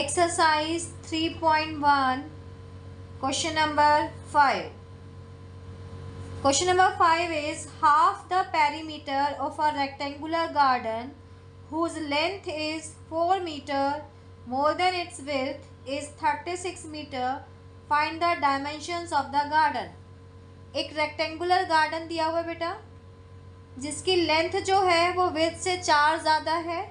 Exercise 3.1, question number 5. Question number 5 is half the perimeter of a rectangular garden whose length is 4 meter more than its width is 36 meter. Find the dimensions of the garden. एक rectangular garden दिया हुआ है बेटा, जिसकी length जो है वो width से 4 ज़्यादा है,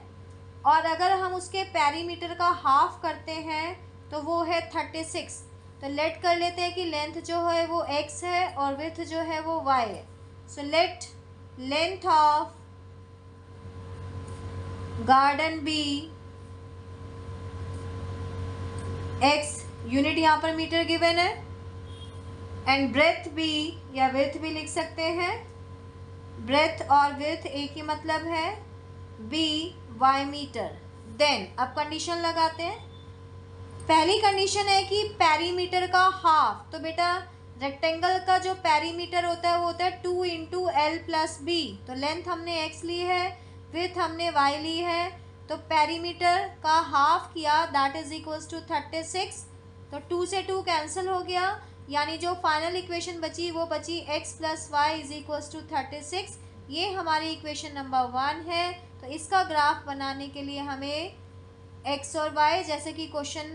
और अगर हम उसके पेरीमीटर का हाफ करते हैं तो वो है 36। तो लेट कर लेते हैं कि लेंथ जो है वो x है और विड्थ जो है वो y है। So let length of garden be x, unit यहाँ पर मीटर गिवन है, एंड ब्रेथ बी या विड्थ भी लिख सकते हैं। ब्रेथ और विड्थ एक ही मतलब है, बी वाई मीटर। देन अब कंडीशन लगाते हैं। पहली कंडीशन है कि पेरीमीटर का हाफ, तो बेटा रेक्टेंगल का जो पेरीमीटर होता है वो होता है 2 इंटू एल प्लस बी। तो लेंथ हमने x ली है, विड्थ हमने y ली है, तो पेरीमीटर का हाफ किया, दैट इज इक्वल्स टू 36। तो 2 से 2 कैंसिल हो गया, यानी जो फाइनल इक्वेशन बची वो बची x plus Y is equals to 36। ये हमारी इक्वेशन नंबर 1 है। तो इसका ग्राफ बनाने के लिए हमें x और y, जैसे कि क्वेश्चन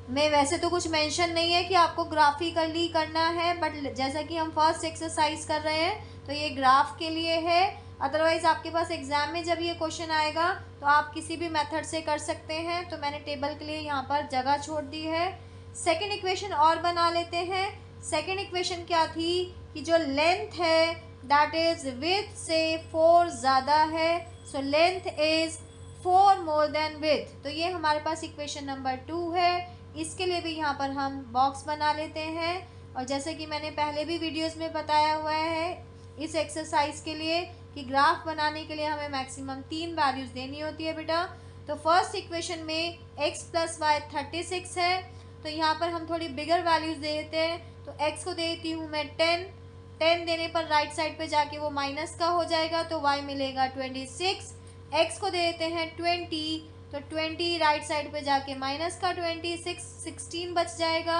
में वैसे तो कुछ मेंशन नहीं है कि आपको ग्राफिकली करना है, बट जैसा कि हम फर्स्ट एक्सरसाइज कर रहे हैं तो ये ग्राफ के लिए है। अदरवाइज़ आपके पास एग्ज़ाम में जब ये क्वेश्चन आएगा तो आप किसी भी मेथड से कर सकते हैं। तो मैंने टेबल के लिए यहाँ पर जगह छोड़ दी है। सेकेंड इक्वेशन और बना लेते हैं। सेकेंड इक्वेशन क्या थी कि जो लेंथ है दैट इज़ विड्थ से 4 ज़्यादा है, so length is 4 more than width. तो ये हमारे पास इक्वेशन नंबर 2 है। इसके लिए भी यहाँ पर हम बॉक्स बना लेते हैं, और जैसे कि मैंने पहले भी वीडियोस में बताया हुआ है इस एक्सरसाइज के लिए कि ग्राफ बनाने के लिए हमें मैक्सिमम 3 वैल्यूज़ देनी होती है बेटा। तो फर्स्ट इक्वेशन में x प्लस वाई 36 है, तो यहाँ पर हम थोड़ी बिगर वैल्यूज़ दे देते हैं। तो x को देती हूँ मैं 10 देने पर राइट साइड पे जाके वो माइनस का हो जाएगा, तो y मिलेगा 26। x को दे देते हैं 20, तो 20 राइट साइड पे जाके माइनस का 16 बच जाएगा।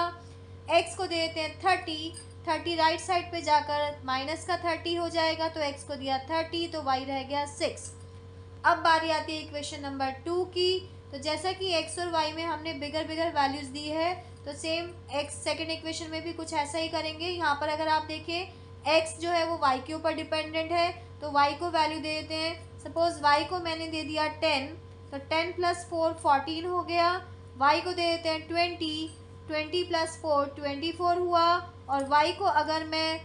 x को दे देते हैं 30 राइट साइड पे जाकर माइनस का 30 हो जाएगा, तो x को दिया 30, तो y रह गया 6। अब बारी आती है इक्वेशन नंबर 2 की। तो जैसा कि x और y में हमने बिगर वैल्यूज़ दी है, तो सेम x सेकेंड इक्वेशन में भी कुछ ऐसा ही करेंगे। यहाँ पर अगर आप देखें x जो है वो y के ऊपर डिपेंडेंट है, तो y को वैल्यू दे देते हैं। सपोज़ y को मैंने दे दिया 10, तो 10 प्लस 4 14 हो गया। y को दे देते हैं 20 प्लस 4 24 हुआ, और y को अगर मैं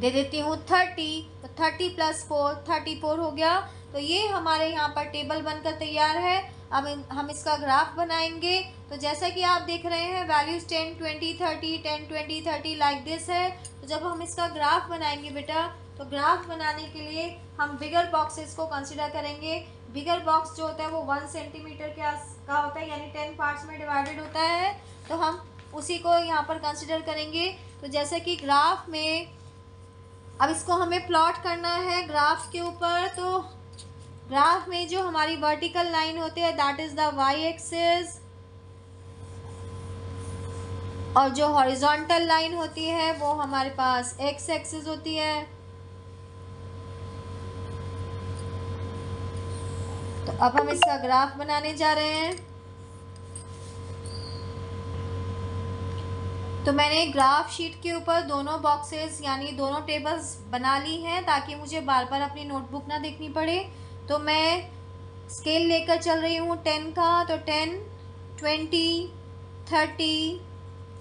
दे देती हूँ 30, तो 30 प्लस 4 34 हो गया। तो ये हमारे यहाँ पर टेबल बनकर तैयार है। अब हम इसका ग्राफ बनाएंगे। तो जैसा कि आप देख रहे हैं वैल्यूज़ 10 20 30 10 20 30 लाइक दिस है। तो जब हम इसका ग्राफ बनाएंगे बेटा, तो ग्राफ बनाने के लिए हम बिगर बॉक्सेस को कंसिडर करेंगे। बिगर बॉक्स जो होता है वो 1 सेंटीमीटर का होता है, यानी 10 पार्ट्स में डिवाइडेड होता है। तो हम उसी को यहाँ पर कंसिडर करेंगे। तो जैसे कि ग्राफ में अब इसको हमें प्लॉट करना है ग्राफ के ऊपर। तो ग्राफ में जो हमारी वर्टिकल लाइन होती है that is the Y axis, और जो हॉरिजॉन्टल लाइन होती है वो हमारे पास एक्स एक्सिस होती है। तो अब हम इसका ग्राफ बनाने जा रहे हैं। तो मैंने ग्राफ शीट के ऊपर दोनों बॉक्सेस यानी दोनों टेबल्स बना ली हैं, ताकि मुझे बार बार अपनी नोटबुक ना देखनी पड़े। तो मैं स्केल लेकर चल रही हूँ 10 का, तो 10 20 30,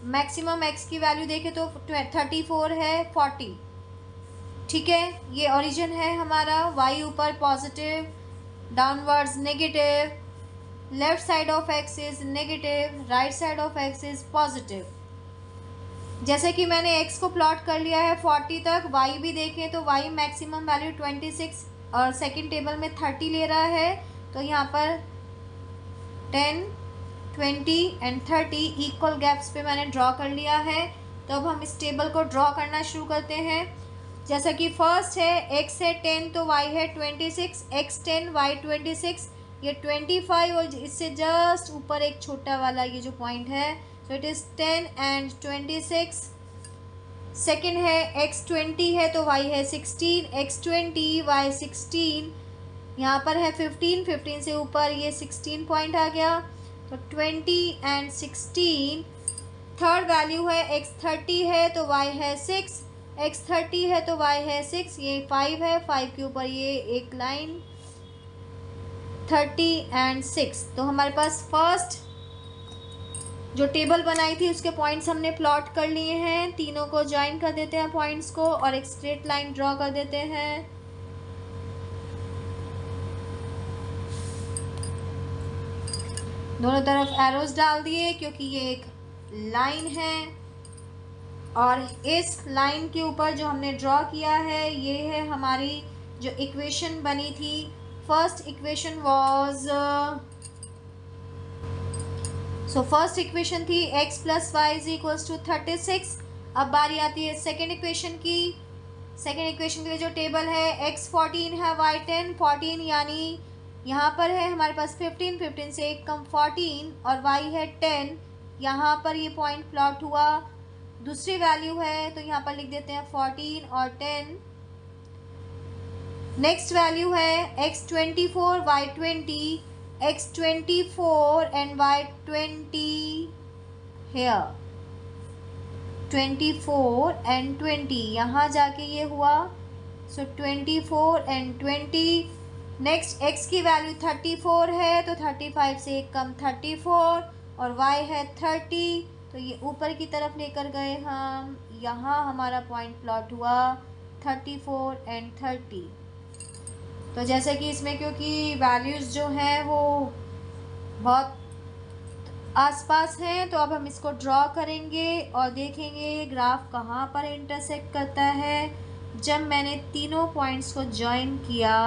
मैक्सिमम x की वैल्यू देखें तो 34 है 40। ठीक है, ये ओरिजिन है हमारा। y ऊपर positive, downwards negative, left side of x is negative, right side of x is positive. जैसे कि मैंने x को प्लॉट कर लिया है 40 तक, y भी देखें तो y मैक्सिमम वैल्यू 26 और सेकंड टेबल में 30 ले रहा है। तो यहाँ पर 10 20 एंड 30 इक्वल गैप्स पे मैंने ड्रॉ कर लिया है। तो अब हम इस टेबल को ड्रॉ करना शुरू करते हैं। जैसा कि फर्स्ट है x है 10, तो y है 26, x 10 y 26, ये 25 और इससे जस्ट ऊपर एक छोटा वाला ये जो पॉइंट है, so it is 10 and 26। Second है x 20 है तो y है 16, x 20 y 16, यहाँ पर है 15, 15 से ऊपर ये 16 पॉइंट आ गया, तो 20 एंड 16। थर्ड वैल्यू है x 30 है तो y है 6, x 30 है तो y है 6, ये 5 है, 5 के ऊपर ये एक लाइन 30 एंड 6। तो हमारे पास फर्स्ट जो टेबल बनाई थी उसके पॉइंट्स हमने प्लॉट कर लिए हैं, तीनों को ज्वाइन कर देते हैं पॉइंट्स को और एक स्ट्रेट लाइन ड्रॉ कर देते हैं। दोनों तरफ एरोज डाल दिए क्योंकि ये एक लाइन है और इस लाइन के ऊपर जो हमने ड्रॉ किया है ये है हमारी जो इक्वेशन बनी थी। First equation was first equation थी x plus Y is equals to 36। अब बारी आती है सेकेंड इक्वेशन की। सेकेंड इक्वेशन के लिए जो टेबल है x 14 है y 10, 14 यानी यहाँ पर है हमारे पास 15, 15 से एक कम 14 और y है 10, यहाँ पर ये पॉइंट प्लॉट हुआ। दूसरी वैल्यू है तो यहाँ पर लिख देते हैं 14 और 10। नेक्स्ट वैल्यू है x 24 y 20, x 24 and y 20 here 24 and 20 यहाँ जाके ये हुआ, सो 24 and 20। नेक्स्ट x की वैल्यू 34 है तो 35 से एक कम 34 और y है 30, तो ये ऊपर की तरफ लेकर गए हम, यहाँ हमारा पॉइंट प्लॉट हुआ 34 and 30। तो जैसे कि इसमें क्योंकि वैल्यूज़ जो हैं वो बहुत आसपास हैं तो अब हम इसको ड्रॉ करेंगे और देखेंगे ग्राफ कहाँ पर इंटरसेक्ट करता है। जब मैंने तीनों पॉइंट्स को जॉइन किया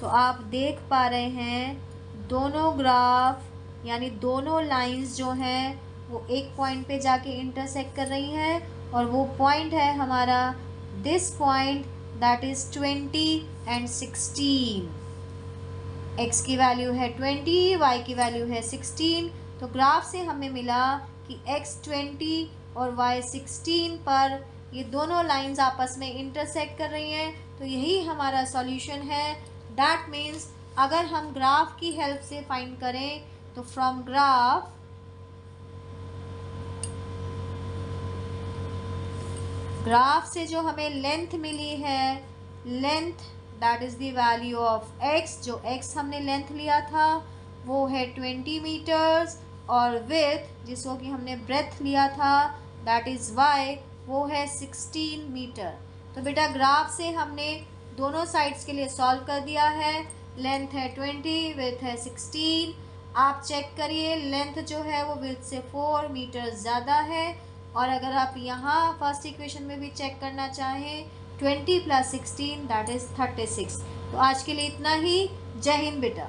तो आप देख पा रहे हैं दोनों ग्राफ यानी दोनों लाइंस जो हैं वो एक पॉइंट पे जाके इंटरसेक्ट कर रही हैं और वो पॉइंट है हमारा this point that is 20 and 16। x की वैल्यू है 20, y की वैल्यू है 16। तो ग्राफ से हमें मिला कि x 20 और y 16 पर ये दोनों लाइंस आपस में इंटरसेक्ट कर रही हैं, तो यही हमारा सॉल्यूशन है। दैट मीन्स अगर हम ग्राफ की हेल्प से फाइंड करें तो फ्रॉम ग्राफ से जो हमें लेंथ मिली है, length that is the value of x, जो x हमने लेंथ लिया था वो है 20 मीटर्स और विड्थ जिसको कि हमने ब्रेथ लिया था दैट इज़ y, वो है 16 मीटर। तो बेटा ग्राफ से हमने दोनों साइड्स के लिए सॉल्व कर दिया है। लेंथ है 20, विड्थ है 16। आप चेक करिए लेंथ जो है वो विड्थ से 4 मीटर ज़्यादा है और अगर आप यहाँ फर्स्ट इक्वेशन में भी चेक करना चाहें 20 + 16 दैट इज़ 36। तो आज के लिए इतना ही। जय हिंद बेटा।